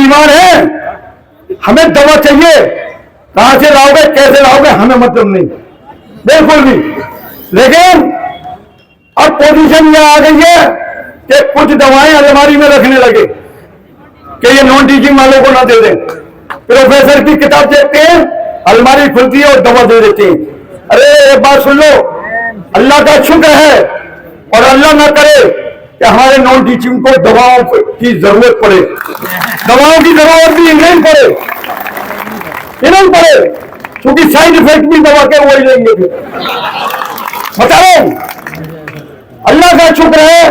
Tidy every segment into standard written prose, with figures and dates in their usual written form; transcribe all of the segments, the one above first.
बीमार हैं, हमें दवा चाहिए, कहां से लाओगे, कैसे लाओगे, हमें मतलब नहीं, बिल्कुल भी। लेकिन अब पोजीशन यह आ गई है कि कुछ दवाएं अलमारी में रखने लगे कि ये नॉन टीचिंग वालों को ना दे दें। प्रोफेसर की किताब देखते हैं, अलमारी खुलती है और दवा दे देते हैं। अरे एक बात सुन लो, अल्लाह का शुक्र है, और अल्लाह ना करे कि हमारे नॉन टीचिंग को दवाओं की जरूरत पड़े, दवाओं की जरूरत भी नहीं पड़े, क्योंकि साइड इफेक्ट भी दवा के वही लेंगे। फिर बता रहे हैं, अल्लाह का शुक्र है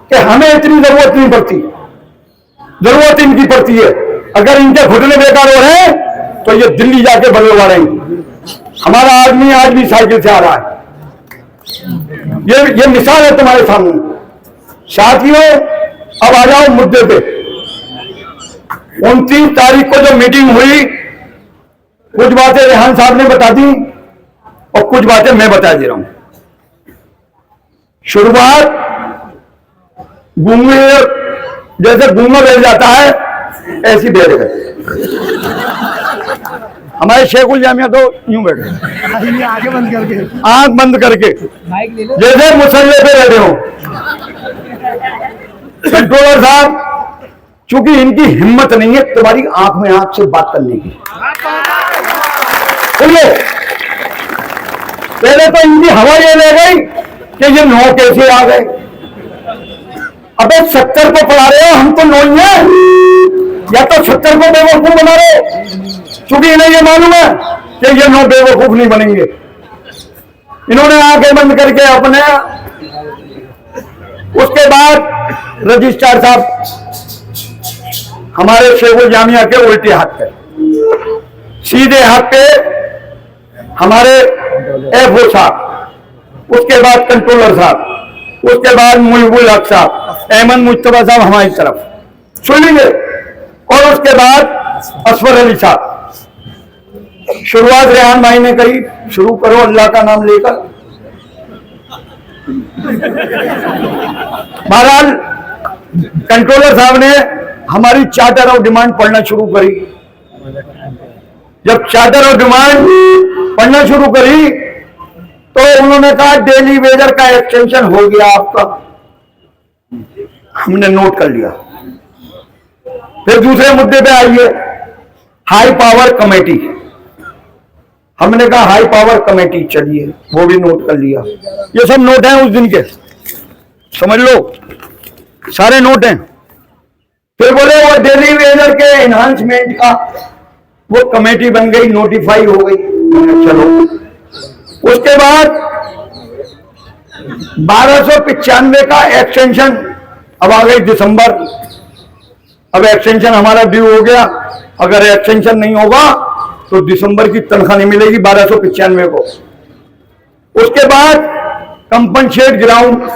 कि हमें इतनी जरूरत नहीं पड़ती, जरूरत इनकी पड़ती है। अगर इनके घुटने बेकार हो रहे हैं तो ये दिल्ली जाके बदलवा रहे हैं। हमारा आदमी आज भी साइकिल से आ रहा है, ये मिसाल है तुम्हारे सामने। साथियों, अब आ जाओ मुद्दे पे। 29 तारीख को जो मीटिंग हुई, कुछ बातें रेहान साहब ने बता दी और कुछ बातें मैं बता दे रहा हूं। शुरुआत गूंगे, जैसे गूंगा बैठ जाता है ऐसी बैठ गए। हमारे शेखुल जामिया तो यूं बैठे, आंख बंद करके जैसे मुसल्ले पे बैठे हो। कंट्रोलर साहब, चूंकि इनकी हिम्मत नहीं है तुम्हारी आंख में आंख से बात करने की। बोलिए, पहले तो इनकी हवा ये ले गई कि ये 9 कैसे आ गए। अबे 70 को पढ़ा रहे हो, हम तो 9 ही हैं, या तो 70 को बेवकूफ बना रहे हो, क्योंकि इन्हें ये मालूम है कि ये 9 बेवकूफ नहीं बनेंगे। इन्होंने आंखें बंद करके अपने, उसके बाद रजिस्ट्रार साहब हमारे शेखुल जामिया के उल्टे हाथ पे, सीधे हाथ पे हमारे एफओ साहब, उसके बाद कंट्रोलर साहब, उसके बाद मुहिबुल हक साहब, अहमद मुस्तफा साहब हमारी तरफ सुन लीजिए, और उसके बाद असफर अली साहब। शुरुआत रेहान भाई ने कही, शुरू करो अल्लाह का नाम लेकर। बहरहाल कंट्रोलर साहब ने हमारी चार्टर ऑफ डिमांड पढ़ना शुरू करी। जब चार्टर ऑफ डिमांड पढ़ना शुरू करी तो उन्होंने कहा डेली वेजर का एक्सटेंशन हो गया आपका। हमने नोट कर लिया। फिर दूसरे मुद्दे पे आइए, हाई पावर कमेटी। हमने कहा हाई पावर कमेटी, चलिए वो भी नोट कर लिया। ये सब नोट हैं उस दिन के, समझ लो, सारे नोट हैं। फिर बोले वो डेली वेजर के एनहांसमेंट का वो कमेटी बन गई, नोटिफाई हो गई। चलो, उसके बाद 1295 का एक्सटेंशन, अब आ गई दिसंबर। अब एक्सटेंशन हमारा ड्यू हो गया। अगर एक्सटेंशन नहीं होगा तो दिसंबर की तनख्वाह नहीं मिलेगी 1295 को। उसके बाद कंपनसेट ग्राउंड,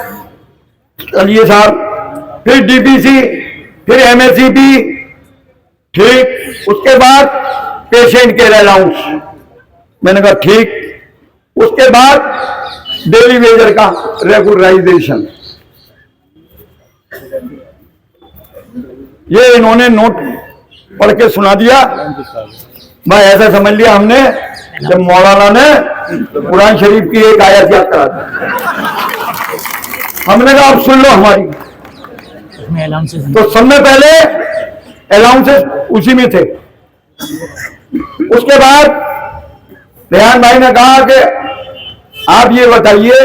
चलिए साहब, फिर डीपीसी, फिर एमएससीबी, ठीक। उसके बाद पेशेंट केयर अलाउंस, मैंने कहा ठीक। उसके बाद डेली वेजर का रेगुलराइजेशन, ये इन्होंने नोट पढ़ के सुना दिया। मैं ऐसा समझ लिया हमने जब मौलाना ने कुरान शरीफ की एक आयत याद करा दी। हमने कहा अब सुन लो हमारी। तो सबसे पहले अलाउंसेस उसी में थे। उसके बाद रेहान भाई ने कहा कि आप ये बताइए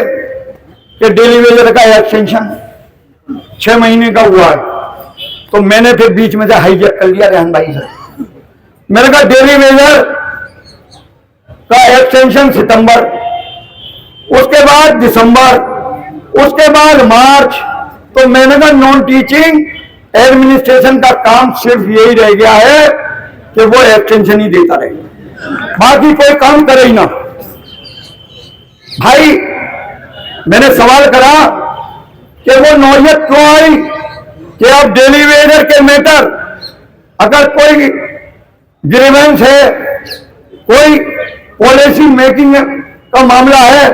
कि डेली वेजर का एक्सटेंशन 6 महीने का हुआ है। तो मैंने फिर बीच में से हाईजैक कर लिया रेहान भाई से। मैंने कहा डेली वेजर का एक्सटेंशन सितंबर, उसके बाद दिसंबर, उसके बाद मार्च। तो मैंने कहा नॉन टीचिंग एडमिनिस्ट्रेशन का काम सिर्फ यही रह गया है कि वो एक्सटेंशन ही देता रहे, बाकी कोई काम करे ही ना। भाई मैंने सवाल करा कि वो नौयत क्यों आई कि अब डेली वेजर के मैटर, अगर कोई ग्रीवेंस है, कोई पॉलिसी मेकिंग का मामला है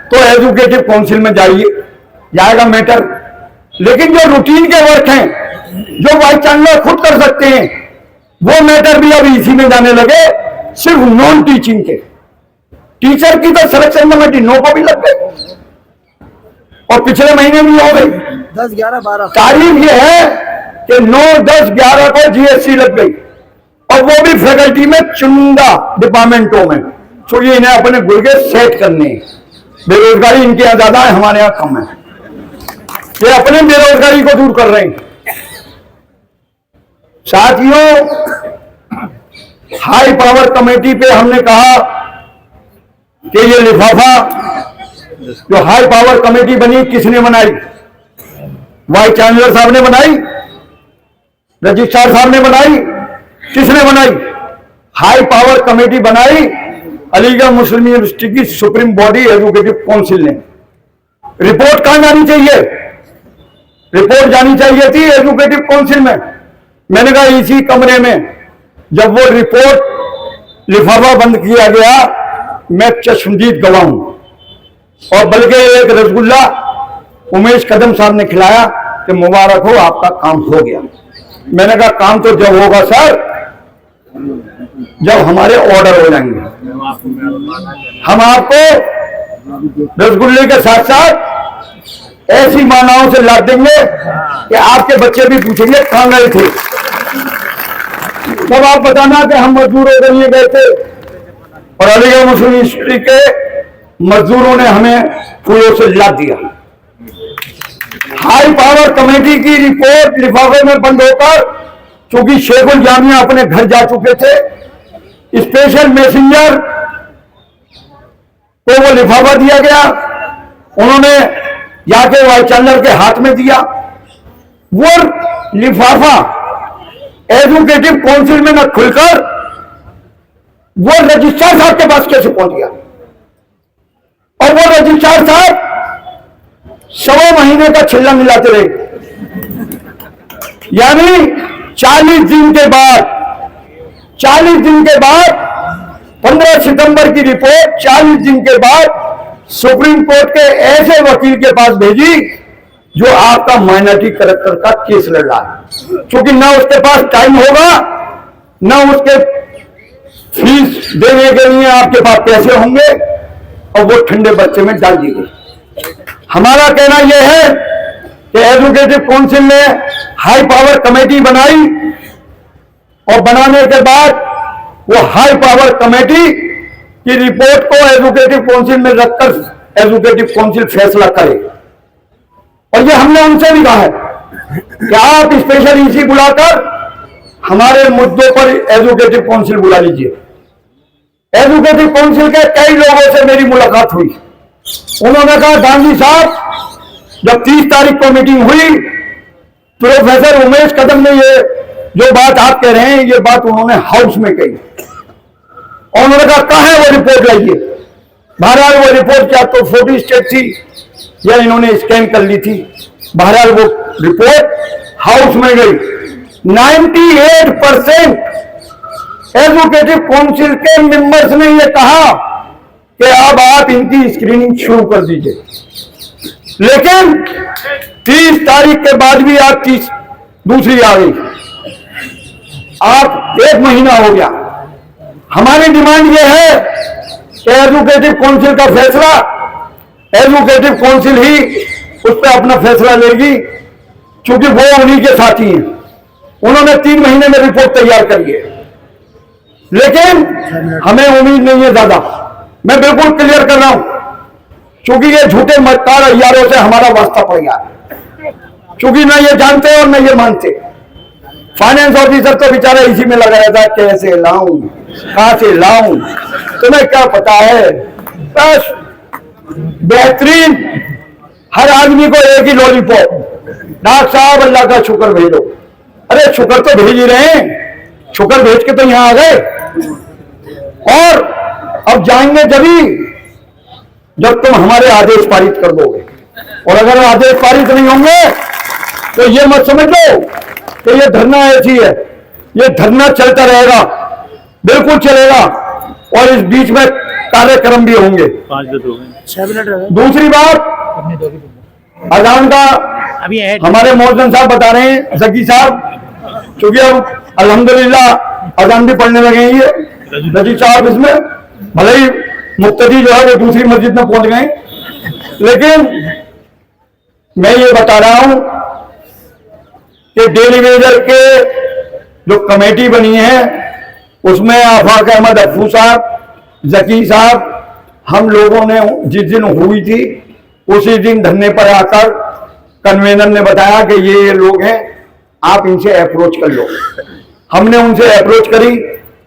तो एजुकेटिव काउंसिल में जाएगा मैटर। लेकिन जो रूटीन के वर्क हैं जो वाइस चांसलर खुद कर सकते हैं, वो मैटर भी अब इसी में जाने लगे, सिर्फ नॉन टीचिंग के। टीचर की तो सिलेक्शन कमेटी 9 को भी लग गई और पिछले महीने भी हो गई। 10, 11, 12 तारीख ये है कि 9, 10, 11 को जीएसटी लग गई और वो भी फैकल्टी में चुनिंदा डिपार्टमेंटों में। तो ये इन्हें अपने गुर्गे सेट करने हैं। बेरोजगारी इनके यहां ज्यादा है, हमारे यहां कम है। ये अपने बेरोजगारी को दूर कर रहे हैं। साथियों, हाई पावर कमेटी पे हमने कहा कि ये लिफाफा जो हाई पावर कमेटी बनी, किसने बनाई? वाइस चांसलर साहब ने बनाई, रजिस्ट्रार साहब ने बनाई, किसने बनाई? हाई पावर कमेटी बनाई अलीगढ़ मुस्लिम यूनिवर्सिटी की सुप्रीम बॉडी एजुकेटिव काउंसिल ने। रिपोर्ट कहां जानी चाहिए? रिपोर्ट जानी चाहिए थी एजुकेटिव काउंसिल में। मैंने कहा इसी कमरे में जब वो रिपोर्ट लिफाफा बंद किया गया, मैं चश्मदीद गवाह हूं। और बल्कि एक रसगुल्ला उमेश कदम साहब ने खिलाया कि मुबारक हो, आपका काम हो गया। मैंने कहा काम तो जब होगा सर, जब हमारे ऑर्डर हो जाएंगे। हम आपको रसगुल्ले के साथ साथ ऐसी मालाओं से लाद देंगे कि आपके बच्चे भी पूछेंगे कहां गए थे। तब आप बताना कि हम मजदूरों के लिए गए थे और अलीगढ़ मुस्लिम यूनिवर्सिटी के मजदूरों ने हमें फूलों से लाद दिया। हाई पावर कमेटी की रिपोर्ट लिफाफे में बंद होकर, चूंकि शेखुल जामिया अपने घर जा चुके थे, स्पेशल मैसेंजर को वो लिफाफा दिया गया। उन्होंने जाके वाइस चांसलर के हाथ में दिया। वो लिफाफा एजुकेटिव काउंसिल में न खुलकर वो रजिस्ट्रार साहब के पास कैसे पहुंच गया? और वो रजिस्ट्रार साहब 1.25 महीने का छिल्ला मिलाते रहे। यानी 40 दिन के बाद 15 सितंबर की रिपोर्ट 40 दिन के बाद सुप्रीम कोर्ट के ऐसे वकील के पास भेजी जो आपका माइनॉरिटी करैक्टर का केस लड़ रहा है। क्योंकि ना उसके पास टाइम होगा, ना उसके फीस देने के लिए आपके पास पैसे होंगे, और वो ठंडे बच्चे में डाल दी गई। हमारा कहना यह है कि एजुकेटिव काउंसिल ने हाई पावर कमेटी बनाई और बनाने के बाद वो हाई पावर कमेटी की रिपोर्ट को एजुकेटिव काउंसिल में रखकर एजुकेटिव काउंसिल फैसला करे। और ये हमने उनसे भी कहा है कि आप स्पेशल ईसी बुलाकर हमारे मुद्दों पर एजुकेटिव काउंसिल बुला लीजिए। एजुकेटिव काउंसिल के कई लोगों से मेरी मुलाकात हुई। उन्होंने कहा गांधी साहब, जब 30 तारीख को मीटिंग हुई, प्रोफेसर उमेश कदम ने ये जो बात आप कह रहे हैं, ये बात उन्होंने हाउस में कही। और उन्होंने कहा कहां है वो रिपोर्ट, लाइए। बहरहाल वो रिपोर्ट क्या तो फोटो स्टेट थी या इन्होंने स्कैन कर ली थी। बहरहाल वो रिपोर्ट हाउस में गई। 98% एजुकेटिव काउंसिल के मेंबर्स ने ये कहा कि अब आप इनकी स्क्रीनिंग शुरू कर दीजिए। लेकिन 30 तारीख के बाद भी आप दूसरी आ गई। आप 1 महीना हो गया। हमारी डिमांड यह है कि एजुकेटिव काउंसिल का फैसला एजुकेटिव काउंसिल ही उस पर अपना फैसला लेगी, क्योंकि वो उन्हीं के साथी हैं। उन्होंने 3 महीने में रिपोर्ट तैयार करी है, लेकिन हमें उम्मीद नहीं है ज्यादा। मैं बिल्कुल क्लियर कर रहा हूं, क्योंकि ये झूठे मक्कार अय्यारों से हमारा वास्ता पड़ गया, क्योंकि ना ये जानते और ना ये मानते। फाइनेंस ऑफिसर तो बेचारा इसी में लगा रहता, कैसे लाऊं, कहां से लाऊं, तुम्हें क्या पता है। बस बेहतरीन, हर आदमी को एक ही लॉलीपॉप, डॉक्टर साहब अल्लाह का शुक्र भेजो। अरे शुक्र तो भेज ही रहे हैं, शुक्र भेज के तो यहां आ गए। और अब जाएंगे जब तुम हमारे आदेश पारित कर दोगे। और अगर आदेश पारित नहीं होंगे तो ये मत समझ लो कि ये धरना ऐसी है, ये धरना चलता रहेगा, बिल्कुल चलेगा। और इस बीच में कार्यक्रम भी होंगे। 6 मिनट। दूसरी बात, अजान का हमारे मोहसिन साहब बता रहे हैं, जकी साहब, क्योंकि अब अल्हम्दुलिल्लाह अजान भी पढ़ने लगे हैं ये रजी साहब, इसमें भले ही मुक्तदी जो है वो दूसरी मस्जिद में पहुंच गए, लेकिन मैं ये बता रहा हूं कि डेली वेजर के जो कमेटी बनी है उसमें आफाक अहमद अफू साहब, जकी साहब, हम लोगों ने जिस दिन हुई थी उसी दिन धरने पर आकर कन्वेनर ने बताया कि ये लोग हैं, आप इनसे अप्रोच कर लो। हमने उनसे अप्रोच करी,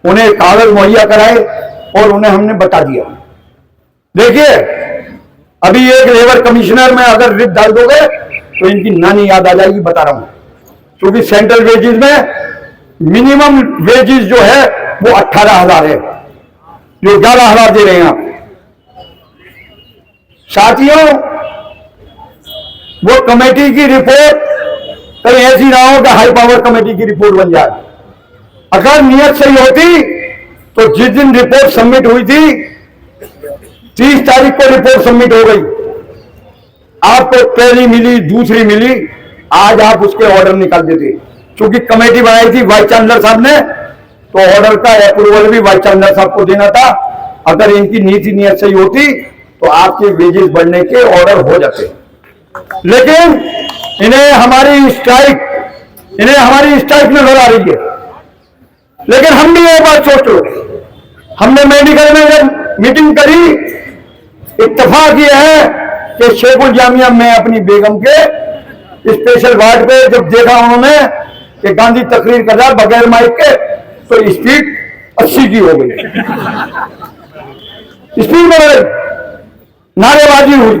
उन्हें कागज मुहैया कराए और उन्हें हमने बता दिया। देखिए अभी एक लेबर कमिश्नर में अगर रिट डाल दोगे तो इनकी नानी याद आ जाएगी, बता रहा हूं, क्योंकि सेंट्रल वेजेस में मिनिमम वेजेस जो है वो 18,000 है, जो 11,000 दे रहे हैं आप। साथियों, वो कमेटी की रिपोर्ट कहीं ऐसी ना हो कि हाई पावर कमेटी की रिपोर्ट बन जाए। अगर नियत सही होती तो जिस दिन रिपोर्ट सबमिट हुई थी 30 तारीख को रिपोर्ट सबमिट हो गई, आपको पहली मिली, दूसरी मिली, आज आप उसके ऑर्डर निकाल देते। क्योंकि कमेटी बनाई थी वाइस चांसलर साहब ने, तो ऑर्डर का अप्रूवल भी वाइस चांसलर साहब को देना था। अगर इनकी नीति नियत सही होती तो आपके वेजेस बढ़ने के ऑर्डर हो जाते, लेकिन इन्हें हमारी स्ट्राइक नजर आ रही है। लेकिन हम भी एक बात सोचो, हमने मेडिकल में जब मीटिंग करी, इत्तेफाक ये है कि शेखुल जामिया में अपनी बेगम के स्पेशल वार्ड पे जब देखा उन्होंने कि गांधी तकरीर कर रहा बगैर माइक के, तो स्पीड 80 की हो गई, स्पीड बढ़ गई, नारेबाजी हुई।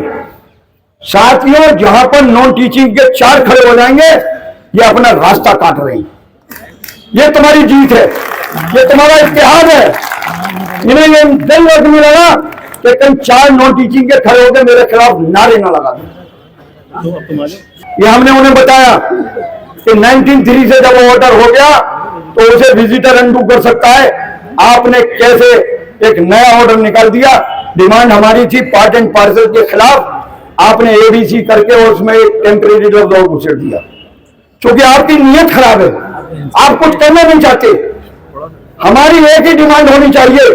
साथियों, जहां पर नॉन टीचिंग के 4 खड़े हो जाएंगे, ये अपना रास्ता काट रहे हैं। ये तुम्हारी जीत है, ये तुम्हारा इतिहाद है। इन्हें ये दिल वक्त मिला ना कि कहीं 4 नॉन टीचिंग के खड़े होकर मेरे खिलाफ नारे ना लगा दें। ये हमने उन्हें बताया कि 1903 से जब ऑर्डर हो गया तो उसे विजिटर अंडू कर सकता है। आपने कैसे एक नया ऑर्डर निकाल दिया। डिमांड हमारी थी पार्ट एंड पार्सल के खिलाफ, आपने एबीसी करके और उसमें एक टेम्परेरी लॉ घुसेड़ दिया, क्योंकि आपकी नीयत खराब है, आप कुछ करना नहीं चाहते। हमारी एक ही डिमांड होनी चाहिए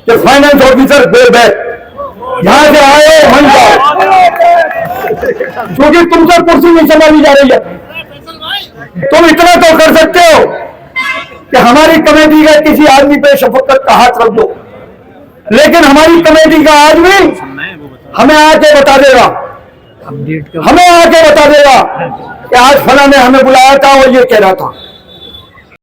कि फाइनेंस ऑफिसर गो बैक, यहां से आए वहीं जाओ, क्योंकि तुमसे कुर्सी नहीं संभाली जा रही है। तुम इतना तो कर सकते हो कि हमारी कमेटी के किसी आदमी पे शफकत का हाथ रख दो, लेकिन हमारी कमेटी का आदमी हमें आके बता देगा कि आज फला ने हमें बुलाया था और ये कह रहा था।